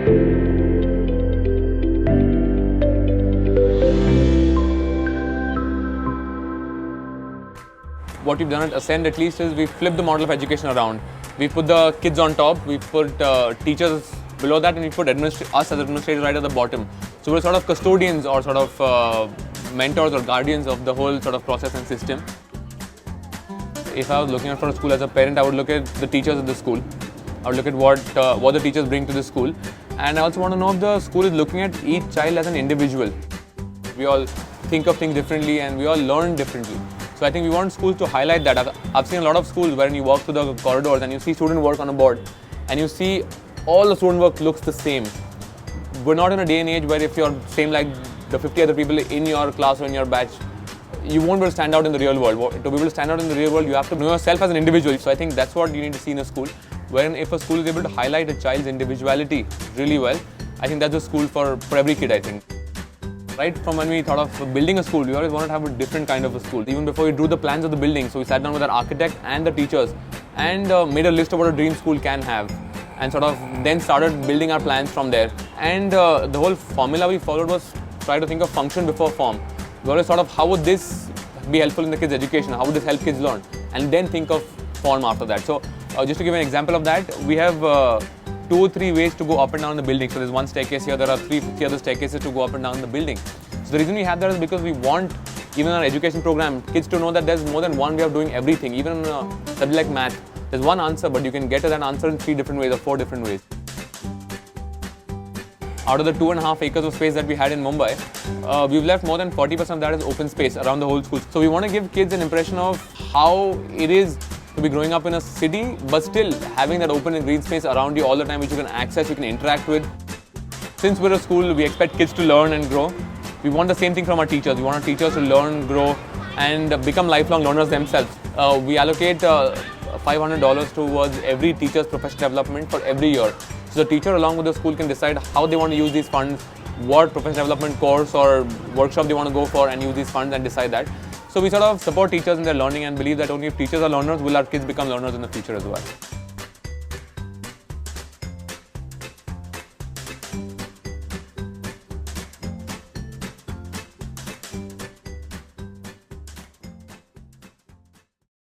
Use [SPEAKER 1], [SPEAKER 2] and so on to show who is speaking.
[SPEAKER 1] What we've done at Ascend at least is we've flipped the model of education around. We put the kids on top, we put teachers below that, and we put us as administrators right at the bottom. So we're sort of custodians or sort of mentors or guardians of the whole sort of process and system. If I was looking at for a school as a parent, I would look at the teachers of the school. I would look at what the teachers bring to the school. And I also want to know if the school is looking at each child as an individual. We all think of things differently and we all learn differently. So I think we want schools to highlight that. I've seen a lot of schools wherein you walk through the corridors and you see student work on a board and you see all the student work looks the same. We're not in a day and age where if you're same like the 50 other people in your class or in your batch, you won't be able to stand out in the real world. To be able to stand out in the real world, you have to know yourself as an individual. So I think that's what you need to see in a school. Wherein if a school is able to highlight a child's individuality really well, I think that's a school for every kid, I think. Right from when we thought of building a school, we always wanted to have a different kind of a school. Even before we drew the plans of the building, so we sat down with our architect and the teachers and made a list of what a dream school can have and sort of then started building our plans from there. And the whole formula we followed was try to think of function before form. We always thought of how would this be helpful in the kids' education, how would this help kids learn, and then think of form after that. So just to give an example of that, we have 2 or 3 ways to go up and down the building. So there's one staircase here, there are 3 other staircases to go up and down the building. So the reason we have that is because we want, even in our education program, kids to know that there's more than one way of doing everything. Even in a subject like math, there's one answer, but you can get to that answer in 3 different ways or 4 different ways. Out of the 2.5 acres of space that we had in Mumbai, we've left more than 40% of that as open space around the whole school. So we want to give kids an impression of how it is to be growing up in a city, but still having that open and green space around you all the time, which you can access, you can interact with. Since we're a school, we expect kids to learn and grow. We want the same thing from our teachers. We want our teachers to learn, grow, and become lifelong learners themselves. We allocate $500 towards every teacher's professional development for every year. So the teacher along with the school can decide how they want to use these funds, what professional development course or workshop they want to go for and use these funds and decide that. So we sort of support teachers in their learning and believe that only if teachers are learners will our kids become learners in the future as well.